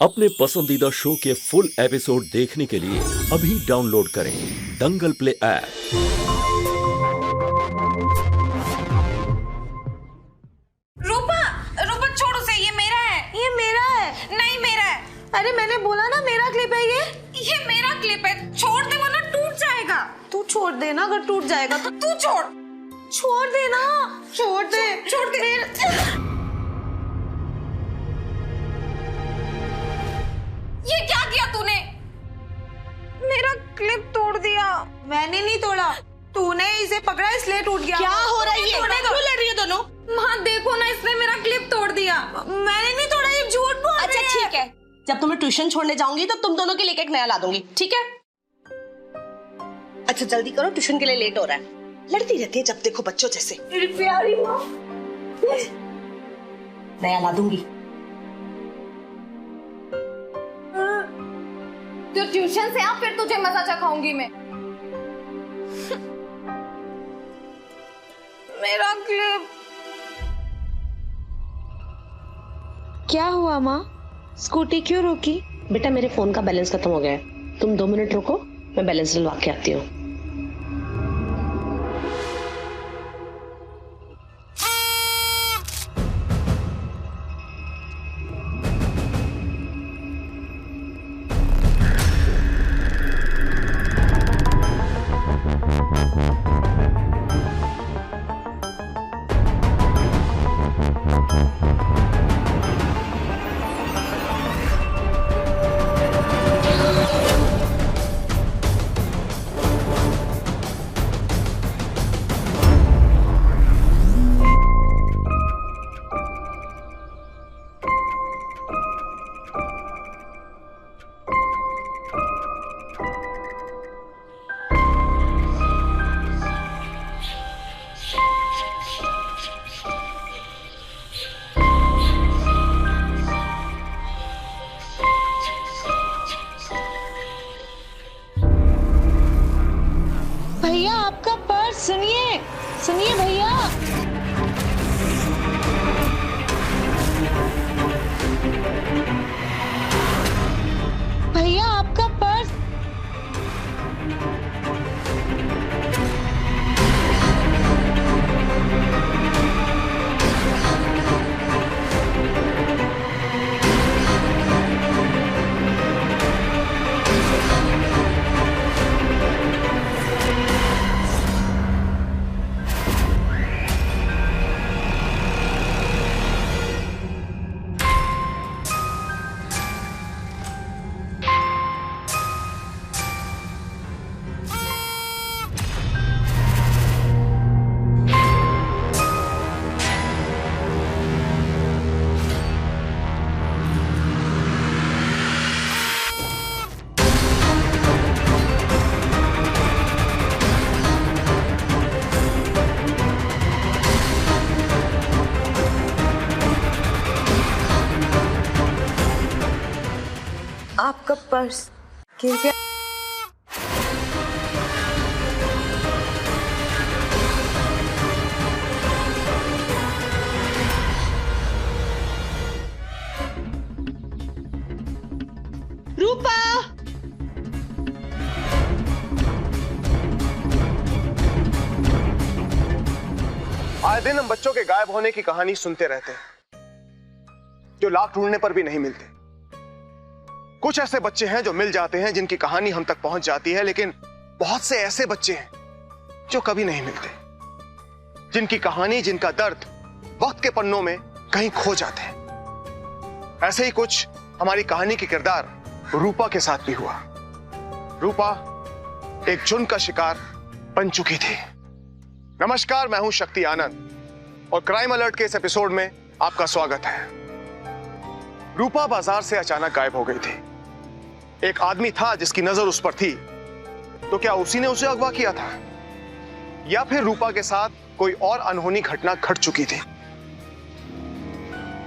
अपने पसंदीदा शो के फुल एपिसोड देखने के लिए अभी डाउनलोड करें दंगल प्ले ऐप। रूपा, रूपा छोड़ उसे, ये मेरा है। ये मेरा है। नहीं मेरा है। अरे मैंने बोला ना मेरा क्लिप है ये मेरा क्लिप है। छोड़ दे वरना टूट जाएगा। तू छोड़ दे ना, अगर टूट जाएगा तो तू छोड़। छोड़ दे ना, छोड़ दे, छोड़ दे। ये क्या किया तूने? मेरा क्लिप तोड़ दिया। मैंने नहीं तोड़ा, तूने इसे पकड़ा इसलिए टूट गया। क्या हो रहा है ये? क्यों लड़ रही है दोनों? माँ देखो ना, इसने मेरा क्लिप तोड़ दिया। मैंने नहीं तोड़ा, ये झूठ बोल रही है। अच्छा ठीक है, जब तुम्हें ट्यूशन छोड़ने जाऊंगी तो तुम दोनों के लिए एक नया ला दूंगी, ठीक है? अच्छा जल्दी करो, ट्यूशन के लिए लेट हो रहा है। लड़ती रहती है जब देखो बच्चों जैसे। मेरी प्यारी माँ। नया ला दूंगी। तो ट्यूशन से आ, फिर तुझे मजा चखाऊंगी मैं। मेरा क्लिप। क्या हुआ माँ? स्कूटी क्यों रोकी? बेटा मेरे फोन का बैलेंस खत्म हो गया है, तुम 2 मिनट रुको, मैं बैलेंस डलवा के आती हूँ। भैया आपका पर्स, सुनिए सुनिए भैया। भैया आपका पर्स। आपका पर्स गिर गया। रूपा! आए दिन हम बच्चों के गायब होने की कहानी सुनते रहते हैं, जो लाख ढूंढने पर भी नहीं मिलते। कुछ ऐसे बच्चे हैं जो मिल जाते हैं, जिनकी कहानी हम तक पहुंच जाती है, लेकिन बहुत से ऐसे बच्चे हैं जो कभी नहीं मिलते, जिनकी कहानी, जिनका दर्द वक्त के पन्नों में कहीं खो जाते हैं। ऐसे ही कुछ हमारी कहानी के किरदार रूपा के साथ भी हुआ। रूपा एक जुर्म का शिकार बन चुकी थी। नमस्कार, मैं हूं शक्ति आनंद और क्राइम अलर्ट के इस एपिसोड में आपका स्वागत है। रूपा बाजार से अचानक गायब हो गई थी। एक आदमी था जिसकी नजर उस पर थी, तो क्या उसी ने उसे अगवा किया था, या फिर रूपा के साथ कोई और अनहोनी घटना घट चुकी थी?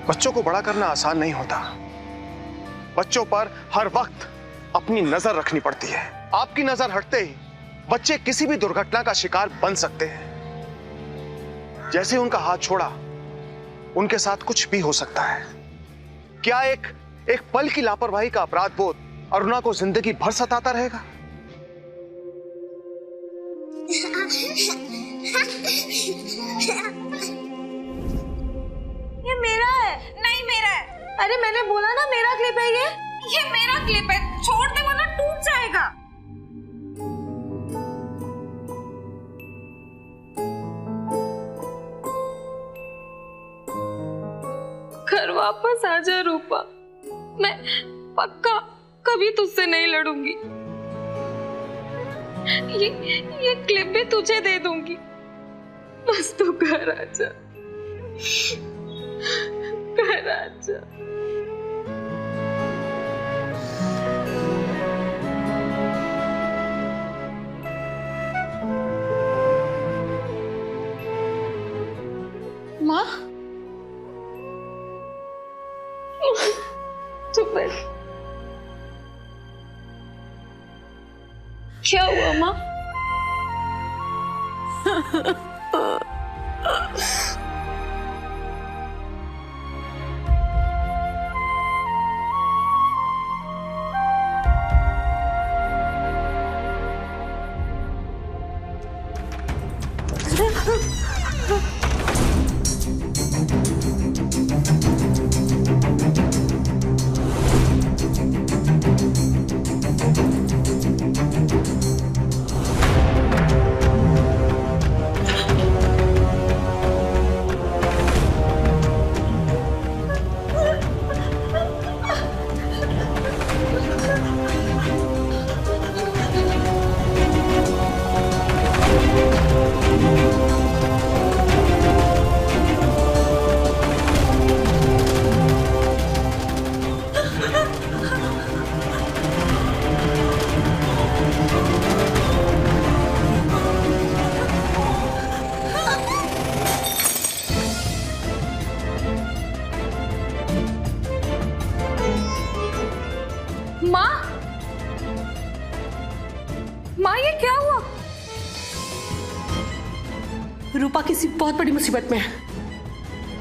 बच्चों को बड़ा करना आसान नहीं होता। बच्चों पर हर वक्त अपनी नजर रखनी पड़ती है। आपकी नजर हटते ही बच्चे किसी भी दुर्घटना का शिकार बन सकते हैं। जैसे उनका हाथ छोड़ा, उनके साथ कुछ भी हो सकता है। क्या एक एक पल की लापरवाही का अपराध बोध अरुणा को जिंदगी भर सताता रहेगा। ये मेरा है। नहीं मेरा है। अरे मैंने बोला ना मेरा क्लिप है ये मेरा क्लिप है, छोड़ दे वरना टूट जाएगा। घर वापस आ जा रूपा, मैं पक्का कभी तुझसे नहीं लड़ूंगी। ये क्लिप भी तुझे दे दूंगी, बस तू घर आ जा, घर आ जा। माँ चुप है। क्या हुआ माँ? माँ ये क्या हुआ? रूपा किसी बहुत बड़ी मुसीबत में है,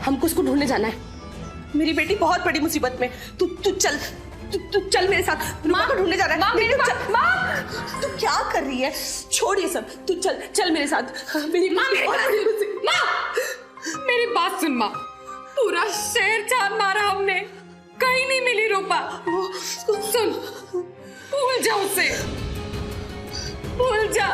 हमको उसको ढूंढने जाना है। मेरी बेटी बहुत बड़ी मुसीबत में। तू चल मेरे साथ, रूपा को ढूंढने जाना है। माँ मेरे पास, माँ तू क्या कर रही है? छोड़ ये सब, तू चल मेरे साथ। मेरी माँ मेरी बात सुन माँ, पूरा शहर छान मारा हमने, कहीं नहीं मिली रूपा। सुन, भूल जा उसे, भूल जा।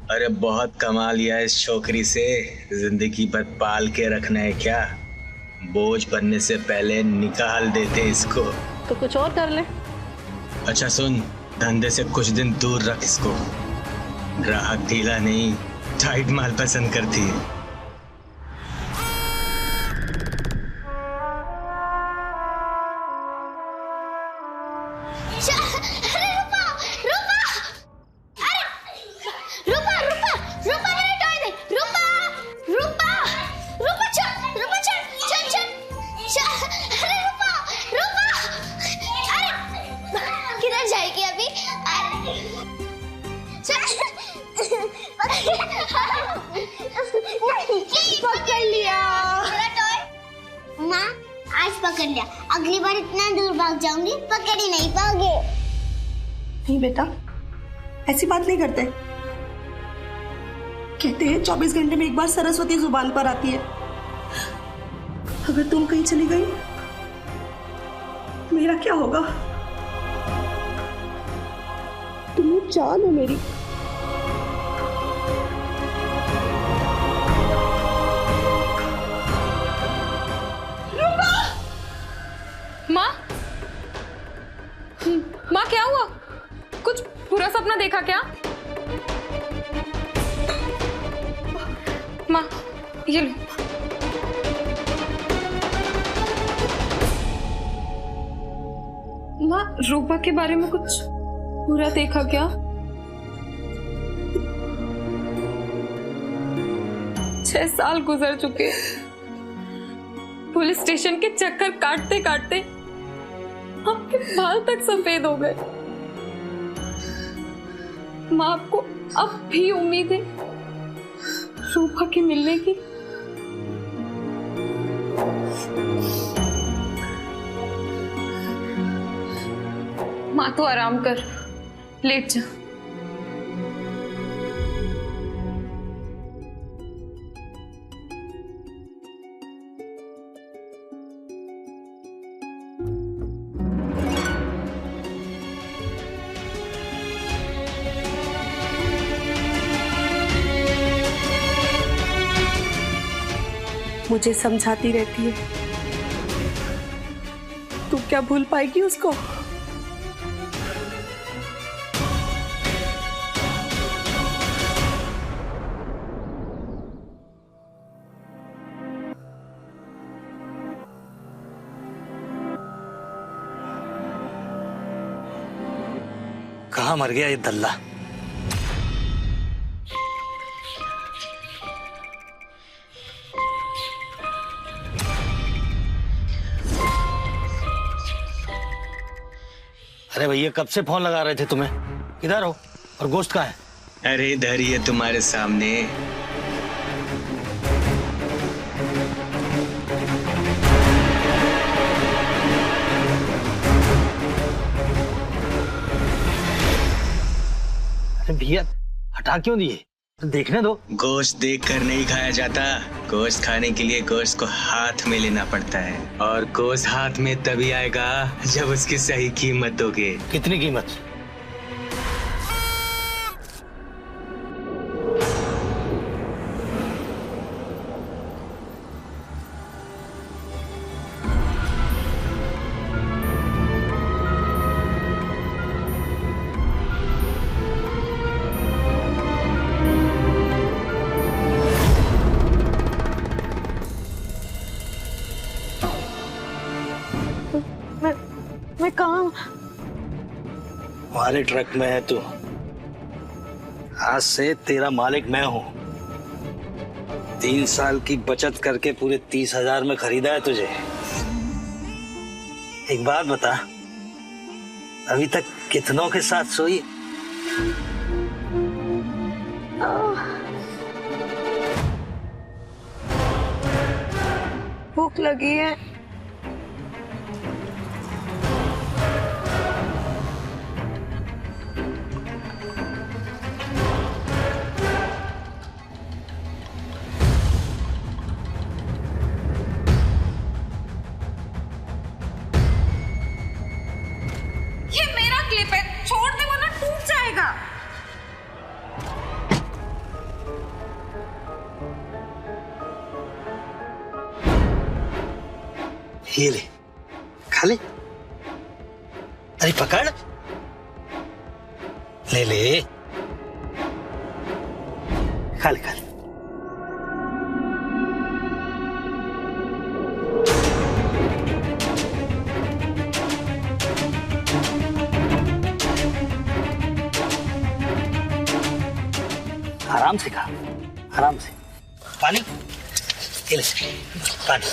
अरे बहुत कमा लिया इस छोकरी से, जिंदगी भर पाल के रखना है क्या? बोझ बनने से पहले निकाल देते इसको। तो कुछ और कर ले। अच्छा सुन, धंधे से कुछ दिन दूर रख इसको। ग्राहक ढीला नहीं, टाइट माल पसंद करती है। पकड़ लिया माँ, आज पकड़ लिया। अगली बार इतना दूर भाग जाऊंगी, पकड़ ही नहीं पाओगे। नहीं बेटा, ऐसी बात नहीं करते। कहते हैं 24 घंटे में एक बार सरस्वती जुबान पर आती है। अगर तुम कहीं चली गई, मेरा क्या होगा? तुम जान हो मेरी। माँ, माँ क्या हुआ? कुछ बुरा सपना देखा क्या? माँ ये लो। माँ, रूपा के बारे में कुछ बुरा देखा क्या? 6 साल गुजर चुके, पुलिस स्टेशन के चक्कर काटते काटते आपके बाल तक सफेद हो गए। माँ, आपको अब भी उम्मीद है रूपा के मिलने की? माँ तो आराम कर, लेट जा। मुझे समझाती रहती है, तू क्या भूल पाएगी उसको? कहाँ मर गया ये दल्ला? अरे भैया, कब से फोन लगा रहे थे तुम्हें? किधर हो? और गोश्त कहाँ है? अरे इधर ही है तुम्हारे सामने। अरे भैया, हटा क्यों दिए? तो देखने दो। गोश्त देखकर नहीं खाया जाता। गोश्त खाने के लिए गोश्त को हाथ में लेना पड़ता है, और गोश्त हाथ में तभी आएगा जब उसकी सही कीमत दोगे। कितनी कीमत? मैं कहाँ? हमारे ट्रक में है तू। आज से तेरा मालिक मैं हूं। 3 साल की बचत करके पूरे 30,000 में खरीदा है तुझे। एक बात बता, अभी तक कितनों के साथ सोई? भूख लगी है। ये मेरा क्लिप है, छोड़ दे वरना टूट जाएगा। ये ले, खा ले। अरे पकड़, ले ले, खा ले खा ले। आराम से खा, आराम से। पानी, ये ले, पानी।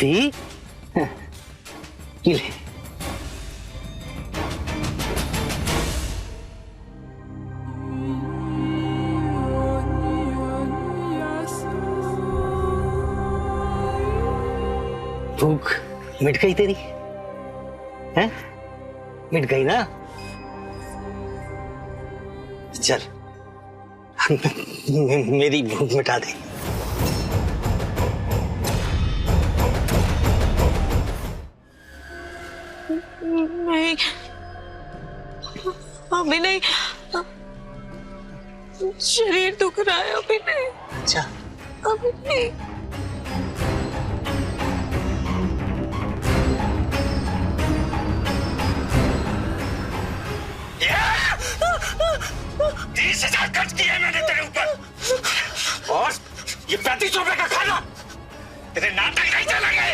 पी, ये ले। भूख मिट गई तेरी? हैं? मिट गई ना? चल मेरी भूख मिटा दे। नहीं, अभी नहीं। शरीर दुख रहा है, अभी नहीं। अच्छा, अभी नहीं। खर्च किया है मैंने तेरे ऊपर, और ये 35 रुपए का खाना तेरे नाटक नहीं चलेंगे।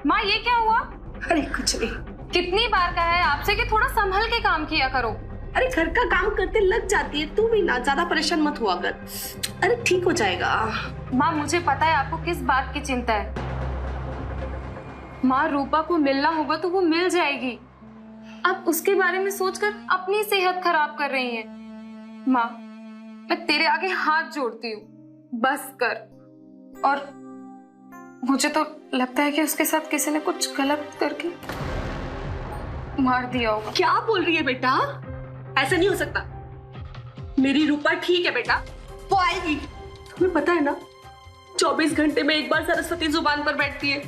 माँ ये क्या हुआ? अरे कुछ नहीं। कितनी बार कहा है आपसे कि थोड़ा संभल के काम किया करो। अरे घर का काम करते लग जाती है, तू भी ना ज्यादा परेशान मत हुआ कर। अरे ठीक हो जाएगा। माँ मुझे पता है आपको किस बात की चिंता है। माँ रूपा को मिलना होगा तो वो मिल जाएगी। आप उसके बारे में सोचकर अपनी सेहत खराब कर रही हैं। माँ मैं तेरे आगे हाथ जोड़ती हूँ, बस कर। और मुझे तो लगता है कि उसके साथ किसी ने कुछ गलत करके मार दिया होगा। क्या बोल रही है बेटा? ऐसा नहीं हो सकता। मेरी रूपा ठीक है बेटा, वो आएगी। तुम्हें पता है ना, 24 घंटे में एक बार सरस्वती जुबान पर बैठती है।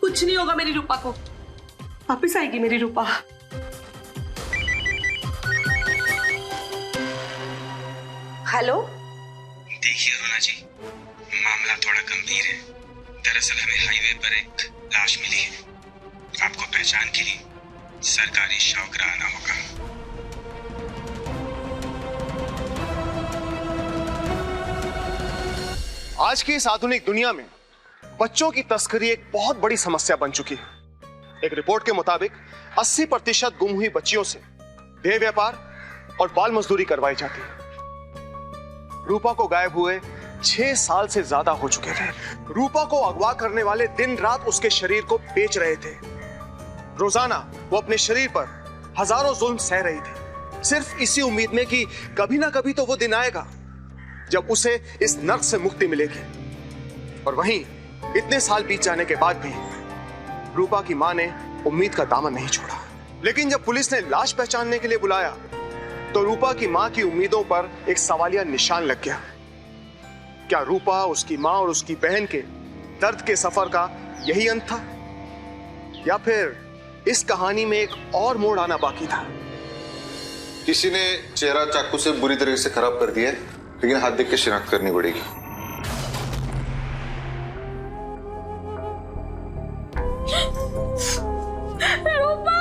कुछ नहीं होगा मेरी रूपा को, वापस आएगी मेरी रूपा। हेलो, देखिए रोना जी, मामला थोड़ा गंभीर है। दरअसल हमें हाईवे पर एक लाश मिली है। आपको पहचान के लिए सरकारी शव कराना होगा। आज की इस आधुनिक दुनिया में बच्चों की तस्करी एक बहुत बड़ी समस्या बन चुकी है। एक रिपोर्ट के मुताबिक 80% गुम हुई बच्चियों से देह व्यापार और बाल मजदूरी करवाई जाती है। रूपा को गायब हुए 6 साल से ज्यादा हो चुके थे। रूपा को अगवा करने वाले दिन रात उसके शरीर को बेच रहे थे। रोजाना वो अपने शरीर पर हजारों जुल्म सह रही थी, सिर्फ इसी उम्मीद में कि कभी ना कभी तो वो दिन आएगा जब उसे इस नर्क से मुक्ति मिलेगी। और वहीं इतने साल बीत जाने के बाद भी रूपा की मां ने उम्मीद का दामन नहीं छोड़ा। लेकिन जब पुलिस ने लाश पहचानने के लिए बुलाया तो रूपा की मां की उम्मीदों पर एक सवालिया निशान लग गया। क्या रूपा, उसकी मां और उसकी बहन के दर्द के सफर का यही अंत था, या फिर इस कहानी में एक और मोड़ आना बाकी था? किसी ने चेहरा चाकू से बुरी तरह से खराब कर दिया है, लेकिन हाथ देख के शिनाख्त करनी पड़ेगी। रूपा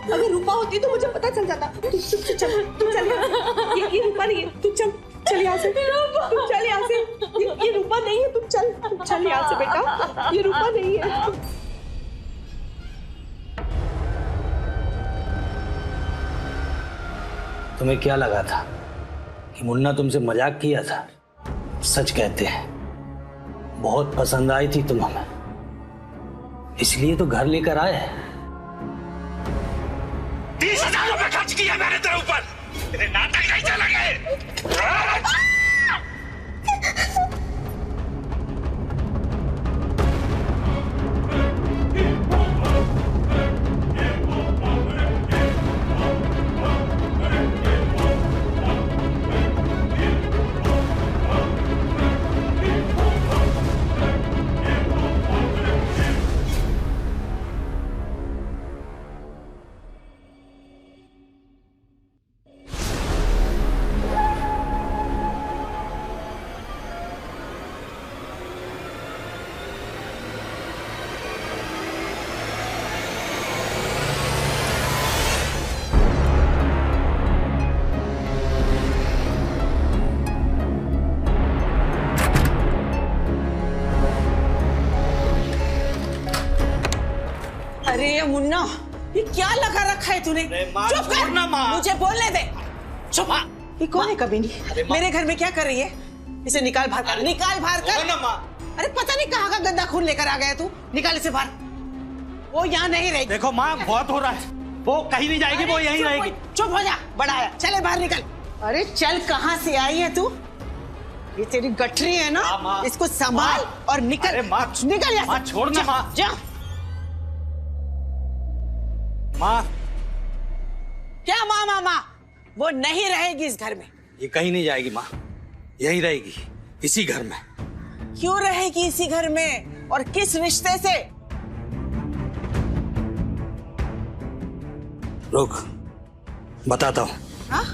अगर रूपा होती तो मुझे पता चल जाता। तू चल यहाँ। ये रूपा नहीं है, तू चल यहाँ से। तू चल यहाँ से। ये रूपा नहीं है, तू चल यहाँ से बेटा, ये रूपा नहीं है। तुम्हें क्या लगा था कि मुन्ना तुमसे मजाक किया था? सच कहते हैं, बहुत पसंद आई थी तुम हमें, इसलिए तो घर लेकर आए। 30,000 रुपए खर्च किया मैंने तेरे ऊपर, तेरे नाटक नहीं चलेंगे। अरे ये मुन्ना, ये क्या लगा रखा है तूने? चुप कर, मुझे बोलने दे। चुप। ये कौन है कमीनी? मेरे घर में क्या कर रही है? इसे निकाल बाहर कर, निकाल बाहर कर। अरे पता नहीं कहाँ का गंदा खून लेकर आ गया तू, निकाल इसे बाहर। वो यहाँ नहीं रहेगी। देखो माँ, बहुत हो रहा है, वो कहीं नहीं जाएगी, वो यहीं रहेगी। चुप हो जा, बड़ा आया, चले बाहर निकल। अरे चल, कहाँ से आई है तू? ये तेरी गठरी है ना, इसको संभाल और निकल। निकल यहाँ से। छोड़ना माँ, जा। माँ। क्या माँ माँ माँ? वो नहीं रहेगी इस घर में। ये कहीं नहीं जाएगी माँ, यहीं रहेगी, इसी घर में। क्यों रहेगी इसी घर में और किस रिश्ते से? रुक, बताता हूँ। हाँ?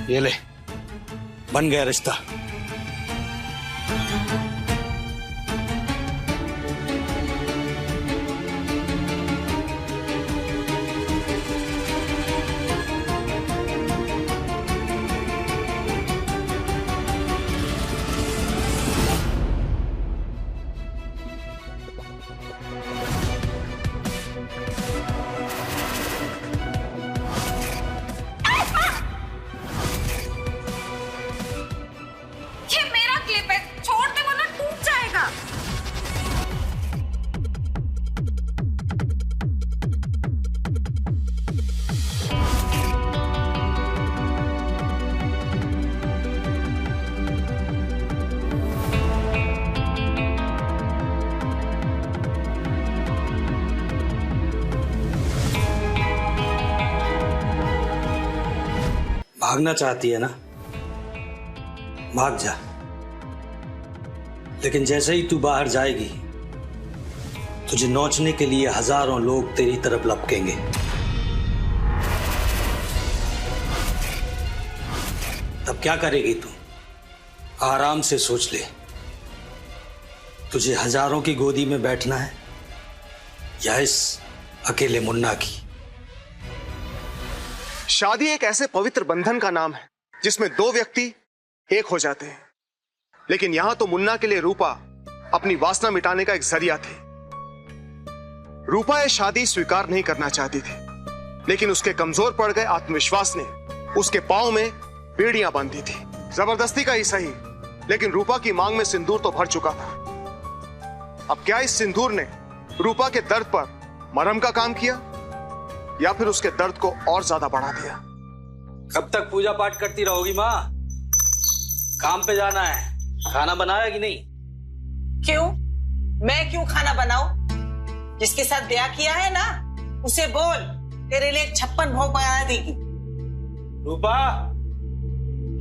ये ले, बन गया रिश्ता। भागना चाहती है ना, भाग जा। लेकिन जैसे ही तू बाहर जाएगी, तुझे नोचने के लिए हजारों लोग तेरी तरफ लपकेंगे। तब क्या करेगी तू? आराम से सोच ले, तुझे हजारों की गोदी में बैठना है या इस अकेले मुन्ना की? शादी एक ऐसे पवित्र बंधन का नाम है जिसमें दो व्यक्ति एक हो जाते हैं, लेकिन यहां तो मुन्ना के लिए रूपा अपनी वासना मिटाने का एक जरिया थी। रूपा ये शादी स्वीकार नहीं करना चाहती थी, लेकिन उसके कमजोर पड़ गए आत्मविश्वास ने उसके पांव में बेड़ियां बांधी थी। जबरदस्ती का ही सही, लेकिन रूपा की मांग में सिंदूर तो भर चुका था। अब क्या इस सिंदूर ने रूपा के दर्द पर मरहम का काम किया या फिर उसके दर्द को और ज्यादा बढ़ा दिया? कब तक पूजा पाठ करती रहोगी माँ? काम पे जाना है। खाना बनाया कि नहीं? क्यों? मैं क्यों खाना बनाऊं? जिसके साथ ब्याह किया है ना, उसे बोल तेरे लिए 56 भोग बना देगी। रूपा,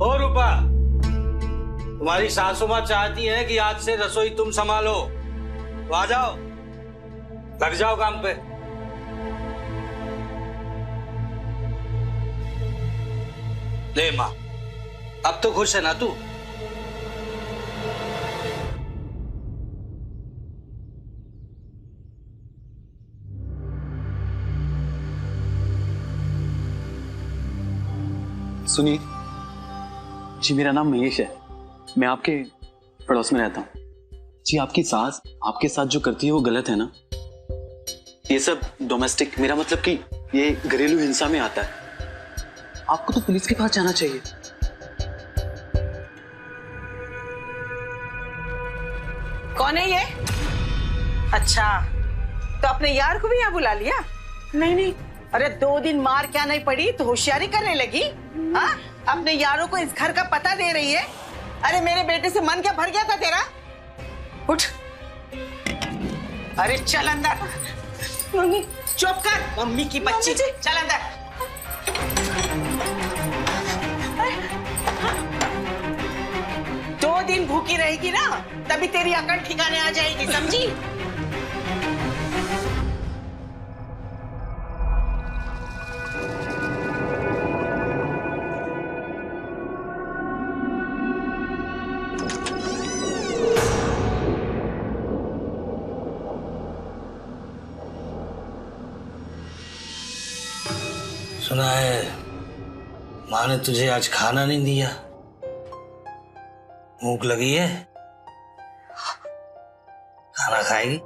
ओ रूपा, तुम्हारी सासू माँ चाहती है कि आज से रसोई तुम संभालो। तो आ जाओ, लग जाओ काम पे। ले माँ, अब तो खुश है ना तू? सुनिए जी, मेरा नाम महेश है, मैं आपके पड़ोस में रहता हूँ जी। आपकी सास आपके साथ जो करती है वो गलत है ना? ये सब डोमेस्टिक, मेरा मतलब कि ये घरेलू हिंसा में आता है। आपको तो पुलिस के पास जाना चाहिए। कौन है ये? अच्छा, तो अपने यार को भी यहाँ बुला लिया? नहीं नहीं, अरे 2 दिन मार क्या नहीं पड़ी तो होशियारी करने लगी। हाँ, अपने यारों को इस घर का पता दे रही है। अरे मेरे बेटे से मन क्या भर गया था तेरा? उठ, अरे चल अंदर। मम्मी चुप कर, मम्मी की बच्ची, चल अंदर। 2 दिन भूखी रहेगी ना, तभी तेरी अकड़ ठिकाने आ जाएगी, समझी? सुना है माँ ने तुझे आज खाना नहीं दिया, भूख लगी है, खाना खाएगी?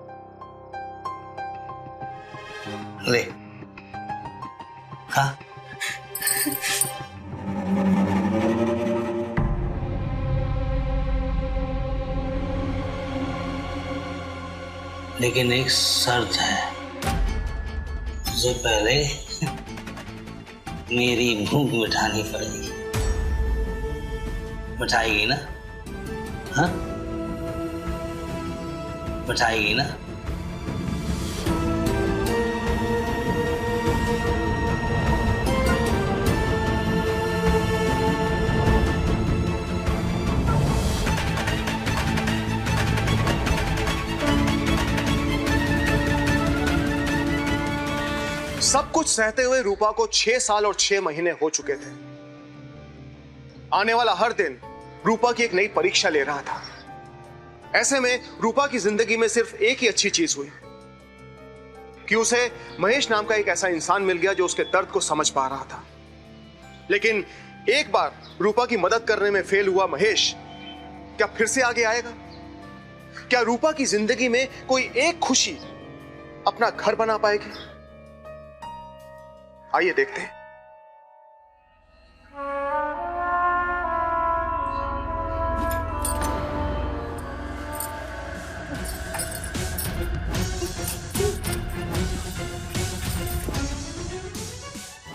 ले खा। लेकिन एक शर्त है, तुझे पहले मेरी भूख मिटानी पड़ेगी। मिटाएगी ना? हाँ, मिटाएगी ना? सब कुछ सहते हुए रूपा को 6 साल और 6 महीने हो चुके थे। आने वाला हर दिन रूपा की एक नई परीक्षा ले रहा था। ऐसे में रूपा की जिंदगी में सिर्फ एक ही अच्छी चीज हुई कि उसे महेश नाम का एक ऐसा इंसान मिल गया जो उसके दर्द को समझ पा रहा था। लेकिन एक बार रूपा की मदद करने में फेल हुआ महेश क्या फिर से आगे आएगा? क्या रूपा की जिंदगी में कोई एक खुशी अपना घर बना पाएगी? आइए देखते हैं।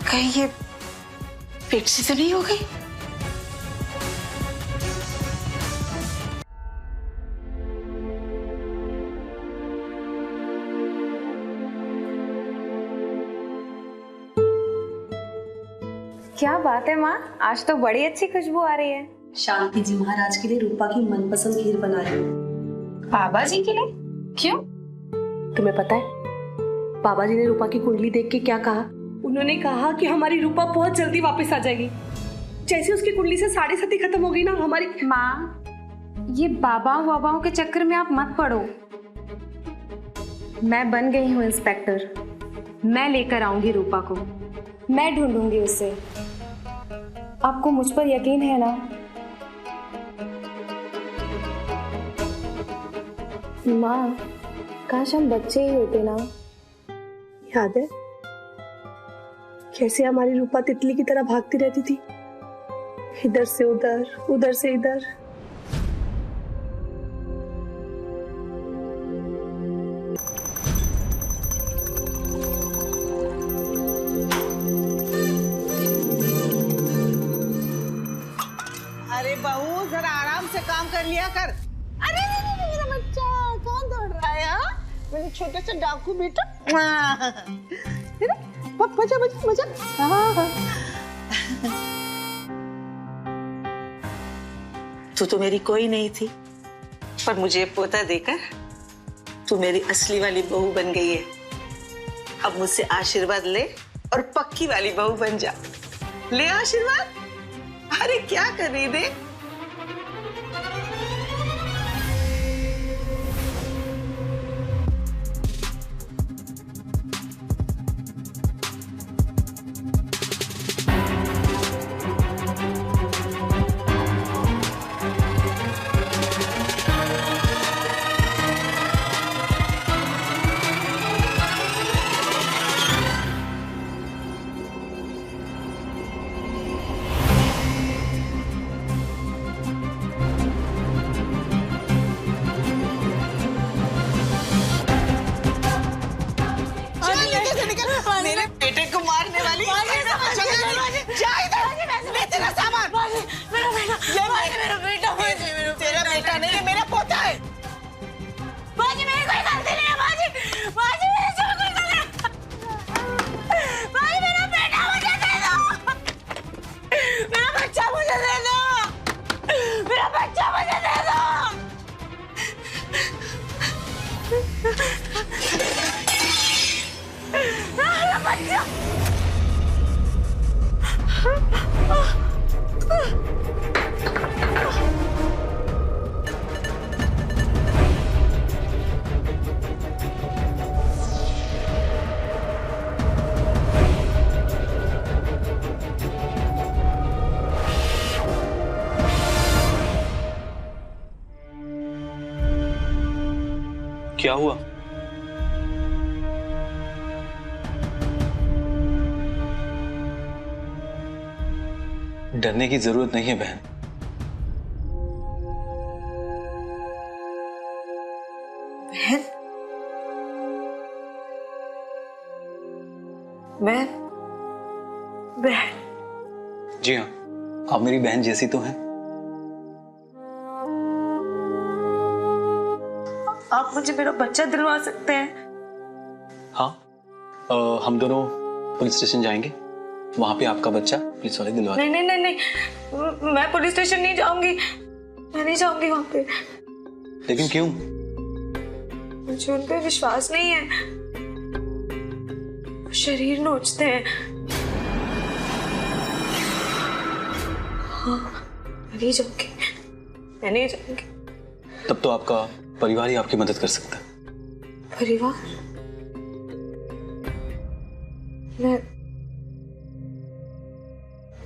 कहीं ये पेट से तो नहीं हो गई? क्या बात है माँ, आज तो बड़ी अच्छी खुशबू आ रही है। शांति जी महाराज के लिए रूपा की मनपसंद खीर बना रही हूँ। बाबा जी के लिए? क्यों? तुम्हें पता है बाबा जी ने रूपा की कुंडली देख के क्या कहा? उन्होंने कहा कि हमारी रूपा बहुत जल्दी वापस आ जाएगी। जैसे उसकी कुंडली से साढ़े साथी खत्म हो गई ना हमारी। माँ, ये बाबाओं के चक्कर में आप मत पड़ो। मैं बन गई हूँ इंस्पेक्टर, मैं लेकर आऊंगी रूपा को, मैं ढूंढूंगी उसे। आपको मुझ पर यकीन है ना? माँ, काश हम बच्चे ही होते ना। याद है कैसे हमारी रूपा तितली की तरह भागती रहती थी, इधर से उधर, उधर से इधर। अरे बहू, जरा आराम से काम कर लिया कर। अरे मेरा बच्चा कौन दौड़ रहा है? हाँ? मेरे छोटे से डाकू बेटा। मजा मजा मजा। तू तो मेरी कोई नहीं थी, पर मुझे पोता देकर तू मेरी असली वाली बहू बन गई है। अब मुझसे आशीर्वाद ले और पक्की वाली बहू बन जा। ले आशीर्वाद। अरे क्या कर रही दे। मेरे बेटे को मारने वाली जा इधर, ले तेरा सामान। मेरा बेटा तेरा बेटा नहीं है, मेरा पोता है। बाजी मेरी कोई गलती नहीं है। बाजी मेरी कोई गलती नहीं है। बाजी मेरा बेटा मुझे दे दो। मेरा बच्चा मुझे दे दो। मेरा बच्चा मुझे दे दो। बच्चा क्या हुआ? डरने की जरूरत नहीं है बहन। बहन बहन जी हाँ, आप मेरी बहन जैसी तो हैं। आप मुझे मेरा बच्चा दिलवा सकते हैं? हाँ, हम दोनों पुलिस स्टेशन जाएंगे, वहां पे आपका बच्चा पुलिस वाले दिलवा। नहीं नहीं नहीं नहीं, मैं पुलिस स्टेशन नहीं जाऊंगी। मैं नहीं जाऊंगी वहां पे। लेकिन क्यों? मुझे उन पे विश्वास नहीं है। शरीर नोचते हैं। हाँ, मैं नहीं जाऊंगी। मैं नहीं जाऊंगी। तब तो आपका परिवार ही आपकी मदद कर सकता है। परिवार?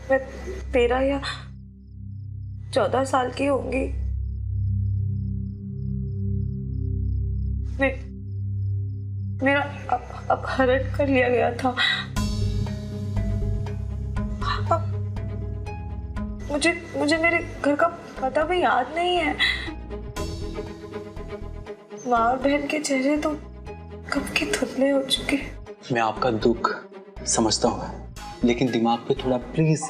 मैं 13 या 14 साल की होंगी। मेरा अपहरण कर लिया गया था। मुझे मेरे घर का पता भी याद नहीं है। माँ और बहन के चेहरे तो कब के धुंधले हो चुके। मैं आपका दुख समझता हूँ, लेकिन दिमाग पे थोड़ा प्लीज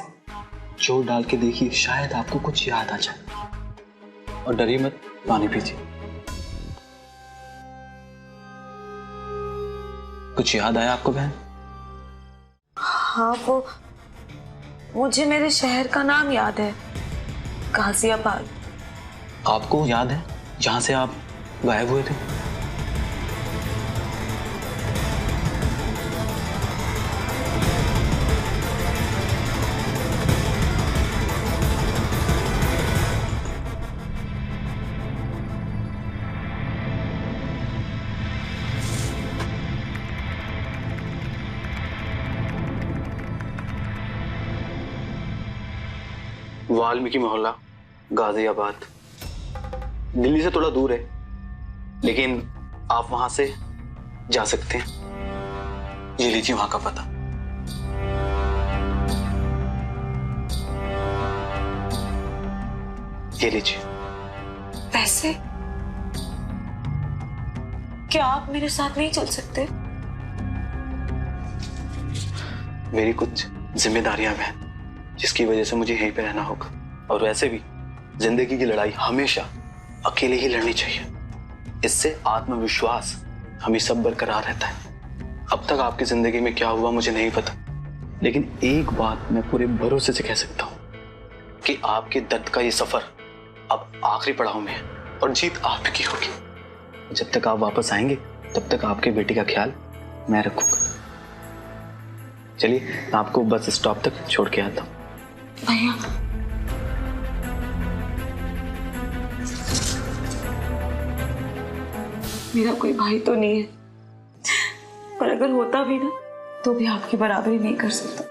जोर डाल के देखिए, शायद आपको कुछ याद आ जाए। और डरिए मत, पानी पीजिए। कुछ याद आया आपको बहन? हाँ, वो मुझे मेरे शहर का नाम याद है, गाजियाबाद। आपको याद है जहां से आप गायब हुए थे? वाल्मीकि मोहल्ला, गाजियाबाद। दिल्ली से थोड़ा दूर है, लेकिन आप वहां से जा सकते हैं। ये लीजिए वहां का पता। ये लीजिए पैसे। क्या आप मेरे साथ नहीं चल सकते? मेरी कुछ जिम्मेदारियां हैं जिसकी वजह से मुझे यहीं पे रहना होगा। और वैसे भी जिंदगी की लड़ाई हमेशा अकेले ही लड़नी चाहिए। इससे आत्मविश्वास हमेशा बरकरार रहता है। अब तक आपकी जिंदगी में क्या हुआ मुझे नहीं पता, लेकिन एक बात मैं पूरे भरोसे से कह सकता हूं कि आपके दर्द का ये सफर अब आखिरी पड़ाव में है और जीत आपकी होगी। जब तक आप वापस आएंगे तब तक आपके बेटी का ख्याल मैं रखूंगा। चलिए मैं आपको बस स्टॉप तक छोड़ के आता हूँ। भैया मेरा कोई भाई तो नहीं है, पर अगर होता भी ना तो भी आपकी बराबरी नहीं कर सकता।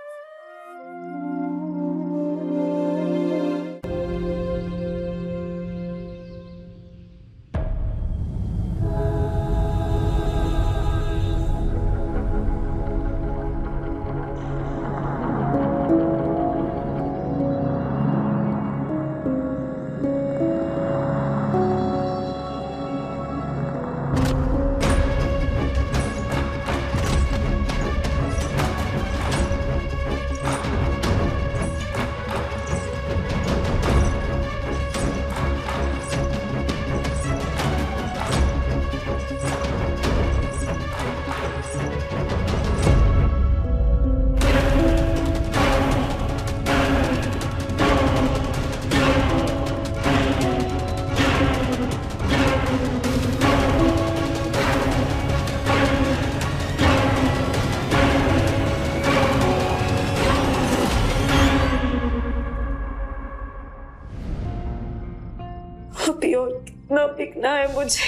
अभी और कितना बिकना है मुझे,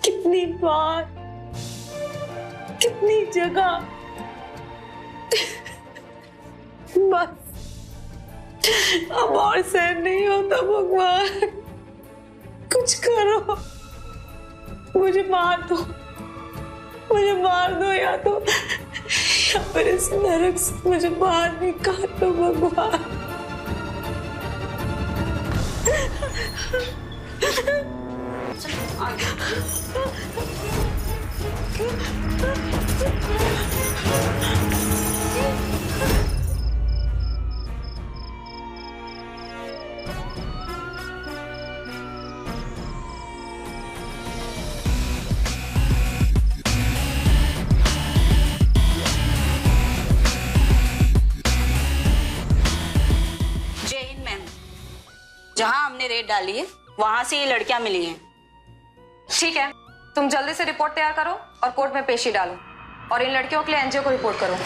कितनी बार, कितनी जगह, बस अब और सहन नहीं होता। भगवान कुछ करो, मुझे मार दो, मुझे मार दो, या तो या फिर इस नरक से मुझे बाहर निकाल दो भगवान। जय हिंद मैम, जहां हमने रेड डाली है वहां से ये लड़कियां मिली हैं। ठीक है, तुम जल्दी से रिपोर्ट तैयार करो और कोर्ट में पेशी डालो, और इन लड़कियों के लिए एनजीओ को रिपोर्ट करो।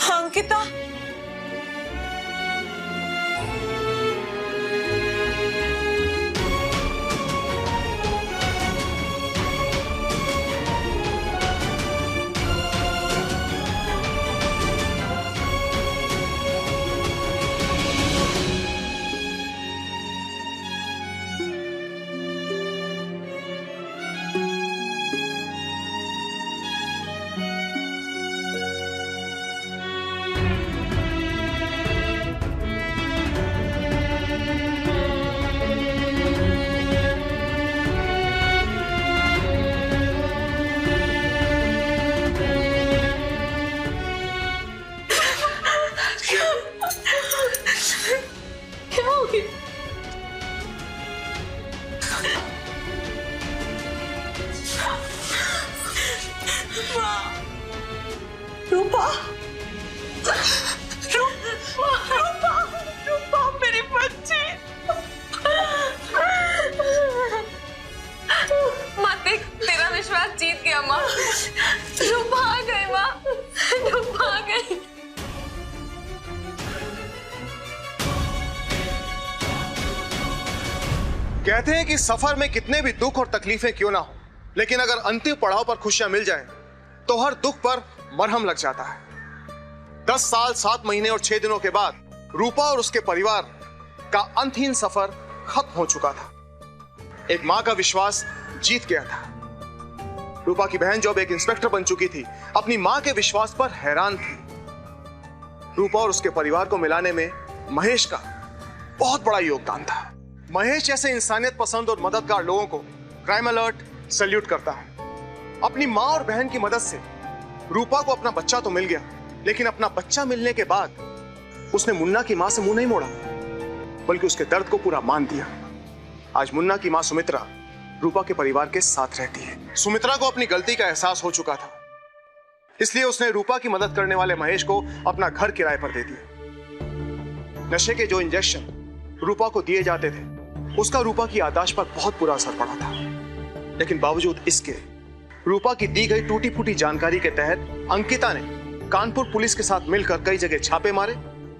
अंकिता, रूपा, रूपा मेरी बच्ची। माँ देख, तेरा विश्वास जीत गया माँ। रूपा आ गई माँ, रूपा आ गई। कहते हैं कि सफर में कितने भी दुख और तकलीफें क्यों ना हो, लेकिन अगर अंतिम पड़ाव पर खुशियां मिल जाएं, तो हर दुख पर मरहम लग जाता है। 10 साल 7 महीने और 6 दिनों के बाद रूपा और उसके परिवार का अंतहीन सफर खत्म हो चुका था। एक मां का विश्वास जीत गया था। रूपा की बहन जो अब एक इंस्पेक्टर बन चुकी थी, अपनी मां के विश्वास पर हैरान थी। रूपा और उसके परिवार को मिलाने में महेश का बहुत बड़ा योगदान था। महेश जैसे इंसानियत पसंद और मददगार लोगों को क्राइम अलर्ट सैल्यूट करता है। अपनी माँ और बहन की मदद से रूपा को अपना बच्चा तो मिल गया, लेकिन अपना बच्चा मिलने के बाद उसने मुन्ना की माँ से मुंह नहीं मोड़ा, बल्कि उसके दर्द को पूरा मान दिया। आज मुन्ना की माँ सुमित्रा रूपा के परिवार के साथ रहती है। सुमित्रा को अपनी गलती का एहसास हो चुका था, इसलिए उसने रूपा की मदद करने वाले महेश को अपना घर किराए पर दे दिया। नशे के जो इंजेक्शन रूपा को दिए जाते थे, उसका रूपा की याददाश्त पर बहुत बुरा असर पड़ा था, लेकिन बावजूद इसके रूपा की दी गई टूटी फूटी जानकारी के तहत अंकिता ने कानपुर पुलिस के साथ मिलकर कई जगह छापे मारे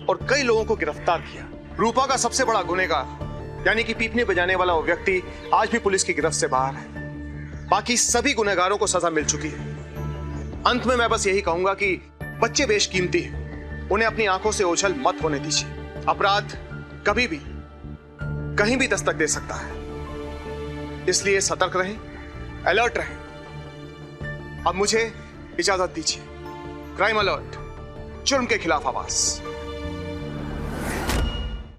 और कई लोगों को गिरफ्तार किया। रूपा का सबसे बड़ा गुनहगार यानी कि पीपनी बजाने वाला वो व्यक्ति आज भी पुलिस की गिरफ्त से बाहर है। बाकी सभी गुनहगारों को सजा मिल चुकी है। अंत में मैं बस यही कहूंगा कि बच्चे बेशकीमती हैं, उन्हें अपनी आंखों से ओझल मत होने दीजिए। अपराध कभी भी कहीं भी दस्तक दे सकता है, इसलिए सतर्क रहें, अलर्ट रहें। अब मुझे इजाजत दीजिए। क्राइम अलर्ट, जुर्म के खिलाफ आवाज।